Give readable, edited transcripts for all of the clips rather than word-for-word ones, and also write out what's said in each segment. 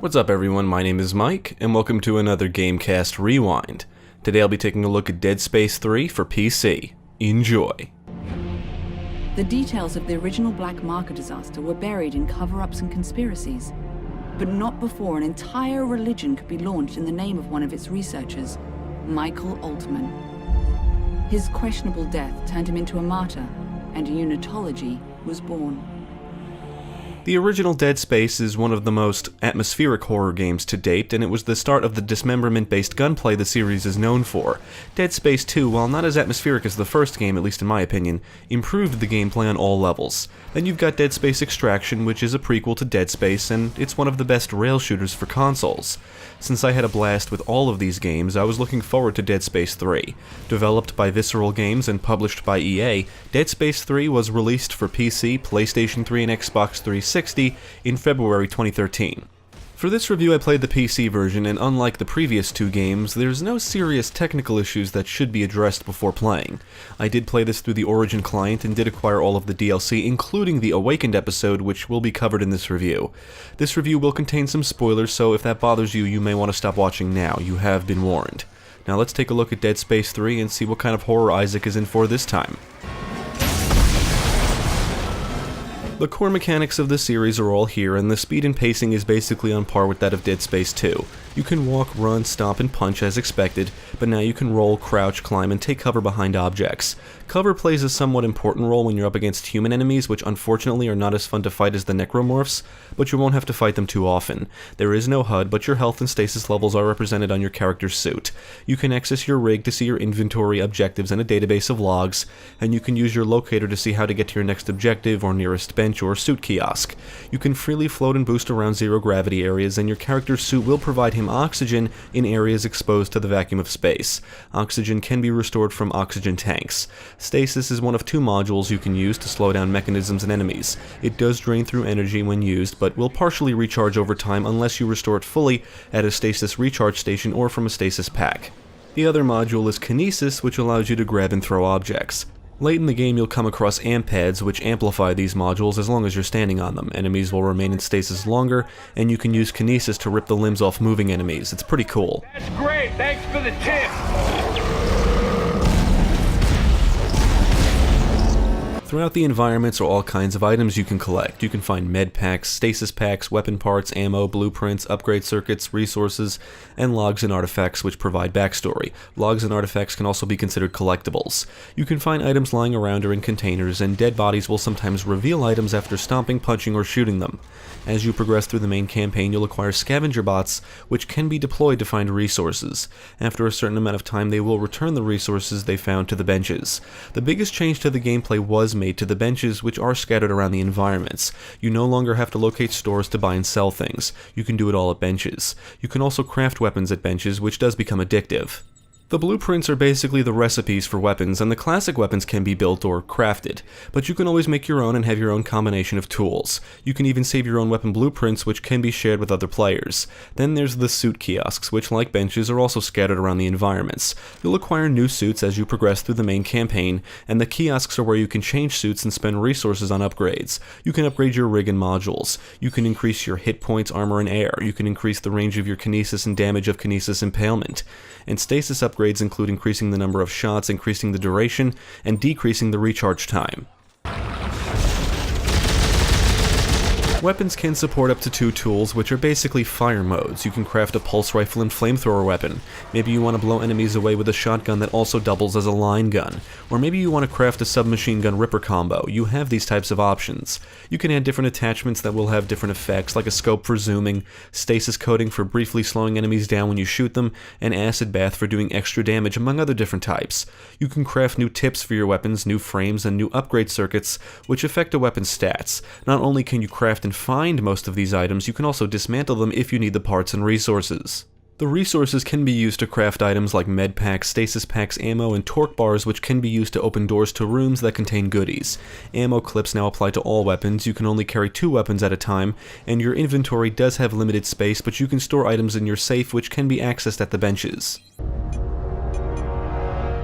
What's up everyone, my name is Mike, and welcome to another GameCast Rewind. Today I'll be taking a look at Dead Space 3 for PC. Enjoy! The details of the original Black Marker disaster were buried in cover-ups and conspiracies, but not before an entire religion could be launched in the name of one of its researchers, Michael Altman. His questionable death turned him into a martyr, and a unitology was born. The original Dead Space is one of the most atmospheric horror games to date, and it was the start of the dismemberment-based gunplay the series is known for. Dead Space 2, while not as atmospheric as the first game, at least in my opinion, improved the gameplay on all levels. Then you've got Dead Space Extraction, which is a prequel to Dead Space, and it's one of the best rail shooters for consoles. Since I had a blast with all of these games, I was looking forward to Dead Space 3. Developed by Visceral Games and published by EA, Dead Space 3 was released for PC, PlayStation 3, and Xbox 360 in February 2013. For this review I played the PC version, and unlike the previous two games, there's no serious technical issues that should be addressed before playing. I did play this through the Origin client and did acquire all of the DLC, including the Awakened episode, which will be covered in this review. This review will contain some spoilers, so if that bothers you, you may want to stop watching now. You have been warned. Now let's take a look at Dead Space 3 and see what kind of horror Isaac is in for this time. The core mechanics of the series are all here, and the speed and pacing is basically on par with that of Dead Space 2. You can walk, run, stomp, and punch as expected, but now you can roll, crouch, climb, and take cover behind objects. Cover plays a somewhat important role when you're up against human enemies, which unfortunately are not as fun to fight as the Necromorphs, but you won't have to fight them too often. There is no HUD, but your health and stasis levels are represented on your character's suit. You can access your rig to see your inventory, objectives, and a database of logs, and you can use your locator to see how to get to your next objective or nearest bench or suit kiosk. You can freely float and boost around zero-gravity areas, and your character's suit will provide him oxygen in areas exposed to the vacuum of space. Oxygen can be restored from oxygen tanks. Stasis is one of two modules you can use to slow down mechanisms and enemies. It does drain through energy when used, but will partially recharge over time unless you restore it fully at a stasis recharge station or from a stasis pack. The other module is Kinesis, which allows you to grab and throw objects. Late in the game you'll come across amp pads which amplify these modules as long as you're standing on them. Enemies will remain in stasis longer, and you can use Kinesis to rip the limbs off moving enemies. It's pretty cool. That's great, thanks for the tip! Throughout the environments are all kinds of items you can collect. You can find med packs, stasis packs, weapon parts, ammo, blueprints, upgrade circuits, resources, and logs and artifacts which provide backstory. Logs and artifacts can also be considered collectibles. You can find items lying around or in containers, and dead bodies will sometimes reveal items after stomping, punching, or shooting them. As you progress through the main campaign, you'll acquire scavenger bots, which can be deployed to find resources. After a certain amount of time, they will return the resources they found to the benches. The biggest change to the gameplay was made to the benches, which are scattered around the environments. You no longer have to locate stores to buy and sell things. You can do it all at benches. You can also craft weapons at benches, which does become addictive. The blueprints are basically the recipes for weapons, and the classic weapons can be built or crafted, but you can always make your own and have your own combination of tools. You can even save your own weapon blueprints, which can be shared with other players. Then there's the suit kiosks, which, like benches, are also scattered around the environments. You'll acquire new suits as you progress through the main campaign, and the kiosks are where you can change suits and spend resources on upgrades. You can upgrade your rig and modules. You can increase your hit points, armor, and air. You can increase the range of your kinesis and damage of kinesis impalement. And stasis upgrades include increasing the number of shots, increasing the duration, and decreasing the recharge time. Weapons can support up to 2 tools, which are basically fire modes. You can craft a pulse rifle and flamethrower weapon. Maybe you want to blow enemies away with a shotgun that also doubles as a line gun. Or maybe you want to craft a submachine gun ripper combo. You have these types of options. You can add different attachments that will have different effects, like a scope for zooming, stasis coating for briefly slowing enemies down when you shoot them, and acid bath for doing extra damage, among other different types. You can craft new tips for your weapons, new frames, and new upgrade circuits, which affect a weapon's stats. Not only can you craft and find most of these items, you can also dismantle them if you need the parts and resources. The resources can be used to craft items like med packs, stasis packs, ammo, and torque bars, which can be used to open doors to rooms that contain goodies. Ammo clips now apply to all weapons. You can only carry 2 weapons at a time, and your inventory does have limited space, but you can store items in your safe which can be accessed at the benches.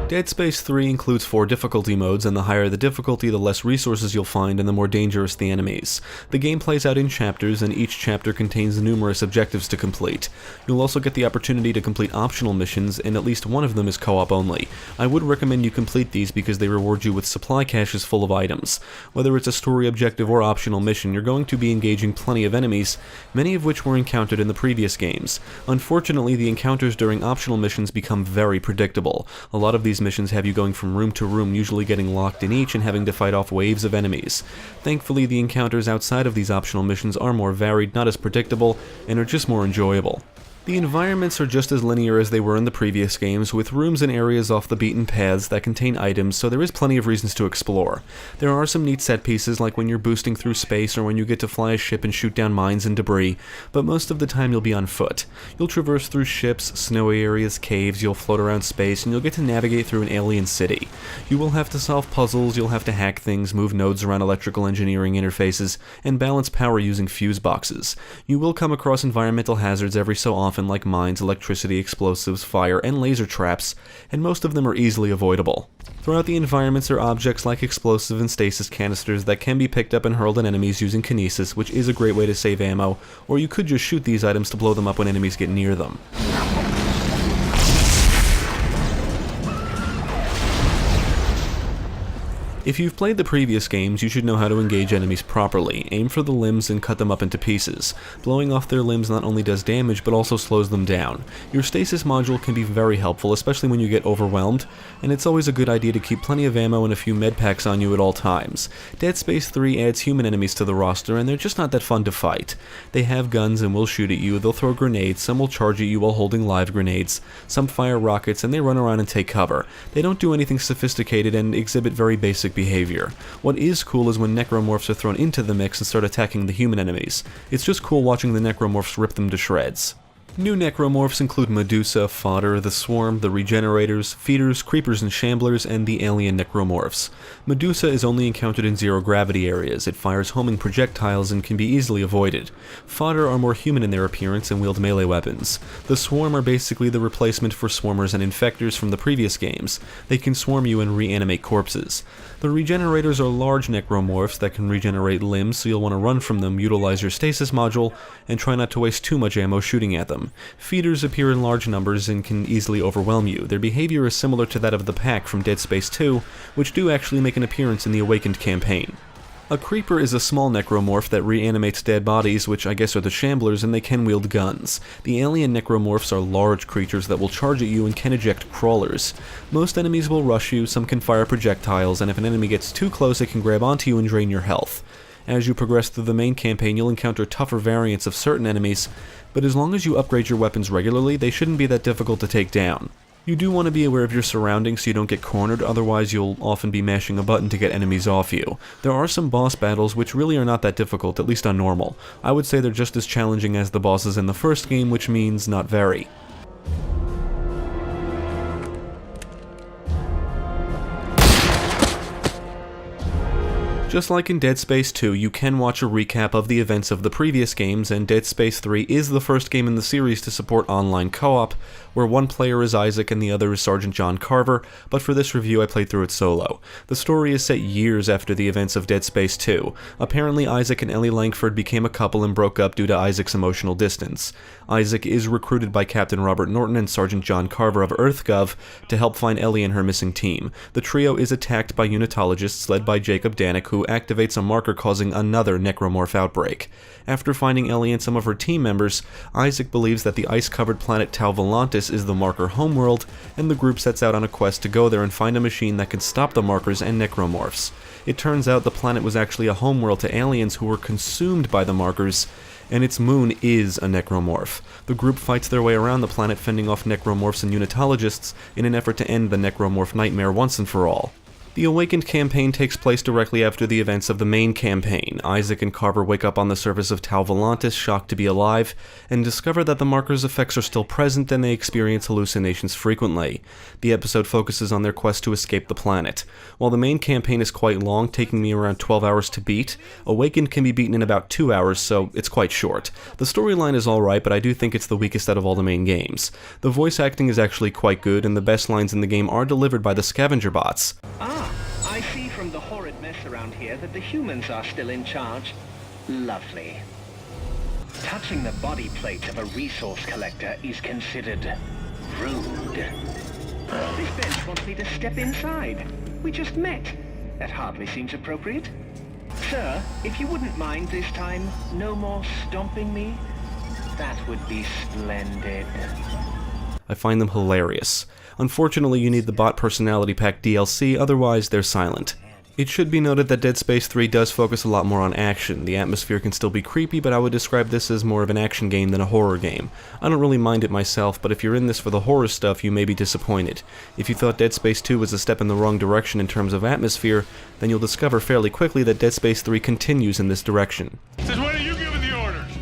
Dead Space 3 includes 4 difficulty modes, and the higher the difficulty, the less resources you'll find and the more dangerous the enemies. The game plays out in chapters, and each chapter contains numerous objectives to complete. You'll also get the opportunity to complete optional missions, and at least one of them is co-op only. I would recommend you complete these because they reward you with supply caches full of items. Whether it's a story objective or optional mission, you're going to be engaging plenty of enemies, many of which were encountered in the previous games. Unfortunately, the encounters during optional missions become very predictable. A lot of these missions have you going from room to room, usually getting locked in each and having to fight off waves of enemies. Thankfully, the encounters outside of these optional missions are more varied, not as predictable, and are just more enjoyable. The environments are just as linear as they were in the previous games, with rooms and areas off the beaten paths that contain items, so there is plenty of reasons to explore. There are some neat set pieces, like when you're boosting through space or when you get to fly a ship and shoot down mines and debris, but most of the time you'll be on foot. You'll traverse through ships, snowy areas, caves, you'll float around space, and you'll get to navigate through an alien city. You will have to solve puzzles, you'll have to hack things, move nodes around electrical engineering interfaces, and balance power using fuse boxes. You will come across environmental hazards every so often, like mines, electricity, explosives, fire, and laser traps, and most of them are easily avoidable. Throughout the environments are objects like explosive and stasis canisters that can be picked up and hurled at enemies using kinesis, which is a great way to save ammo, or you could just shoot these items to blow them up when enemies get near them. If you've played the previous games, you should know how to engage enemies properly. Aim for the limbs and cut them up into pieces. Blowing off their limbs not only does damage, but also slows them down. Your stasis module can be very helpful, especially when you get overwhelmed, and it's always a good idea to keep plenty of ammo and a few med packs on you at all times. Dead Space 3 adds human enemies to the roster, and they're just not that fun to fight. They have guns and will shoot at you, they'll throw grenades, some will charge at you while holding live grenades, some fire rockets, and they run around and take cover. They don't do anything sophisticated and exhibit very basic behavior. What is cool is when necromorphs are thrown into the mix and start attacking the human enemies. It's just cool watching the necromorphs rip them to shreds. New necromorphs include Medusa, Fodder, the Swarm, the Regenerators, Feeders, Creepers and Shamblers, and the Alien Necromorphs. Medusa is only encountered in zero-gravity areas. It fires homing projectiles and can be easily avoided. Fodder are more human in their appearance and wield melee weapons. The Swarm are basically the replacement for Swarmers and Infectors from the previous games. They can swarm you and reanimate corpses. The Regenerators are large necromorphs that can regenerate limbs, so you'll want to run from them, utilize your stasis module, and try not to waste too much ammo shooting at them. Feeders appear in large numbers and can easily overwhelm you. Their behavior is similar to that of the Pack from Dead Space 2, which do actually make an appearance in the Awakened campaign. A Creeper is a small necromorph that reanimates dead bodies, which I guess are the Shamblers, and they can wield guns. The Alien Necromorphs are large creatures that will charge at you and can eject crawlers. Most enemies will rush you, some can fire projectiles, and if an enemy gets too close it can grab onto you and drain your health. As you progress through the main campaign, you'll encounter tougher variants of certain enemies, but as long as you upgrade your weapons regularly, they shouldn't be that difficult to take down. You do want to be aware of your surroundings so you don't get cornered, otherwise you'll often be mashing a button to get enemies off you. There are some boss battles which really are not that difficult, at least on normal. I would say they're just as challenging as the bosses in the first game, which means not very. Just like in Dead Space 2, you can watch a recap of the events of the previous games, and Dead Space 3 is the first game in the series to support online co-op, where one player is Isaac and the other is Sergeant John Carver, but for this review I played through it solo. The story is set years after the events of Dead Space 2. Apparently Isaac and Ellie Langford became a couple and broke up due to Isaac's emotional distance. Isaac is recruited by Captain Robert Norton and Sergeant John Carver of EarthGov to help find Ellie and her missing team. The trio is attacked by unitologists led by Jacob Danik, who activates a marker causing another necromorph outbreak. After finding Ellie and some of her team members, Isaac believes that the ice-covered planet Tau Volantis is the marker homeworld, and the group sets out on a quest to go there and find a machine that can stop the markers and necromorphs. It turns out the planet was actually a homeworld to aliens who were consumed by the markers, and its moon is a necromorph. The group fights their way around the planet, fending off necromorphs and unitologists in an effort to end the necromorph nightmare once and for all. The Awakened campaign takes place directly after the events of the main campaign. Isaac and Carver wake up on the surface of Tau Volantis, shocked to be alive, and discover that the Marker's effects are still present and they experience hallucinations frequently. The episode focuses on their quest to escape the planet. While the main campaign is quite long, taking me around 12 hours to beat, Awakened can be beaten in about 2 hours, so it's quite short. The storyline is alright, but I do think it's the weakest out of all the main games. The voice acting is actually quite good, and the best lines in the game are delivered by the scavenger bots. I see from the horrid mess around here that the humans are still in charge. Lovely. Touching the body plate of a resource collector is considered rude. This bench wants me to step inside. We just met. That hardly seems appropriate. Sir, if you wouldn't mind this time, no more stomping me? That would be splendid. I find them hilarious. Unfortunately, you need the Bot Personality Pack DLC, otherwise they're silent. It should be noted that Dead Space 3 does focus a lot more on action. The atmosphere can still be creepy, but I would describe this as more of an action game than a horror game. I don't really mind it myself, but if you're in this for the horror stuff, you may be disappointed. If you thought Dead Space 2 was a step in the wrong direction in terms of atmosphere, then you'll discover fairly quickly that Dead Space 3 continues in this direction. Since when are you giving the orders?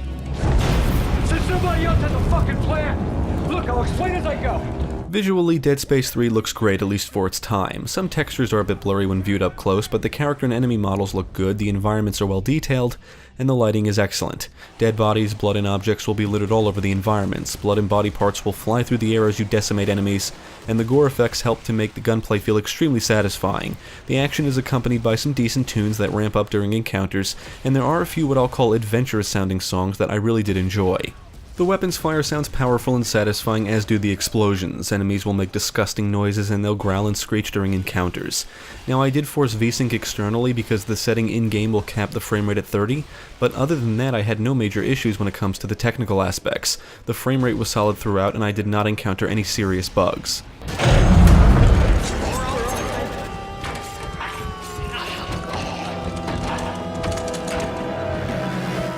Since somebody else has a fucking plan! Look, I'll explain as I go. Visually, Dead Space 3 looks great, at least for its time. Some textures are a bit blurry when viewed up close, but the character and enemy models look good, the environments are well detailed, and the lighting is excellent. Dead bodies, blood, and objects will be littered all over the environments. Blood and body parts will fly through the air as you decimate enemies, and the gore effects help to make the gunplay feel extremely satisfying. The action is accompanied by some decent tunes that ramp up during encounters, and there are a few what I'll call adventurous-sounding songs that I really did enjoy. The weapon's fire sounds powerful and satisfying, as do the explosions. Enemies will make disgusting noises and they'll growl and screech during encounters. Now, I did force VSync externally because the setting in-game will cap the frame rate at 30, but other than that I had no major issues when it comes to the technical aspects. The frame rate was solid throughout and I did not encounter any serious bugs.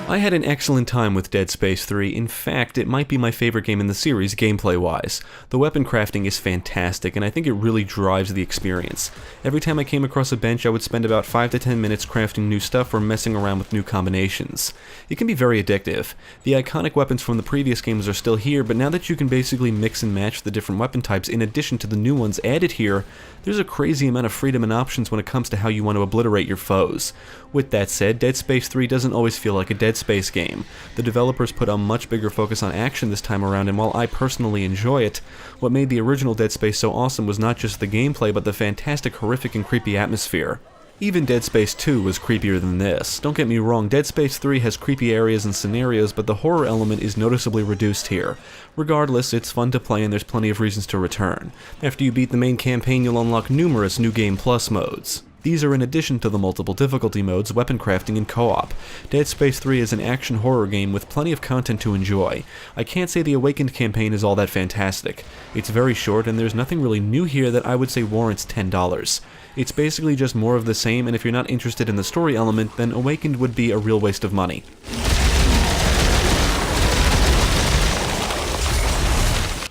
I had an excellent time with Dead Space 3. In fact, it might be my favorite game in the series gameplay-wise. The weapon crafting is fantastic, and I think it really drives the experience. Every time I came across a bench, I would spend about 5 to 10 minutes crafting new stuff or messing around with new combinations. It can be very addictive. The iconic weapons from the previous games are still here, but now that you can basically mix and match the different weapon types in addition to the new ones added here, there's a crazy amount of freedom and options when it comes to how you want to obliterate your foes. With that said, Dead Space 3 doesn't always feel like a Dead Space game. The developers put a much bigger focus on action this time around, and while I personally enjoy it, what made the original Dead Space so awesome was not just the gameplay, but the fantastic, horrific, and creepy atmosphere. Even Dead Space 2 was creepier than this. Don't get me wrong, Dead Space 3 has creepy areas and scenarios, but the horror element is noticeably reduced here. Regardless, it's fun to play and there's plenty of reasons to return. After you beat the main campaign, you'll unlock numerous New Game Plus modes. These are in addition to the multiple difficulty modes, weapon crafting, and co-op. Dead Space 3 is an action horror game with plenty of content to enjoy. I can't say the Awakened campaign is all that fantastic. It's very short and there's nothing really new here that I would say warrants $10. It's basically just more of the same, and if you're not interested in the story element, then Awakened would be a real waste of money.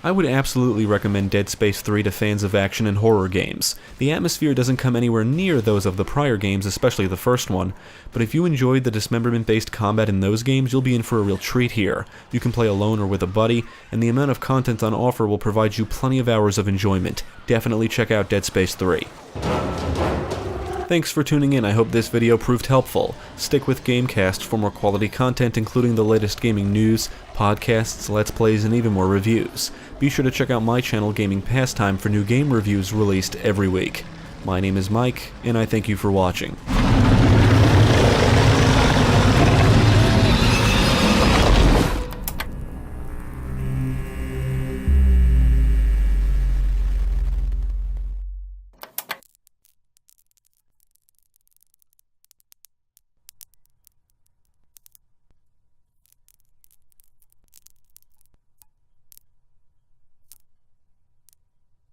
I would absolutely recommend Dead Space 3 to fans of action and horror games. The atmosphere doesn't come anywhere near those of the prior games, especially the first one, but if you enjoyed the dismemberment-based combat in those games, you'll be in for a real treat here. You can play alone or with a buddy, and the amount of content on offer will provide you plenty of hours of enjoyment. Definitely check out Dead Space 3. Thanks for tuning in. I hope this video proved helpful. Stick with GameCast for more quality content, including the latest gaming news, podcasts, let's plays, and even more reviews. Be sure to check out my channel, Gaming Pastime, for new game reviews released every week. My name is Mike, and I thank you for watching.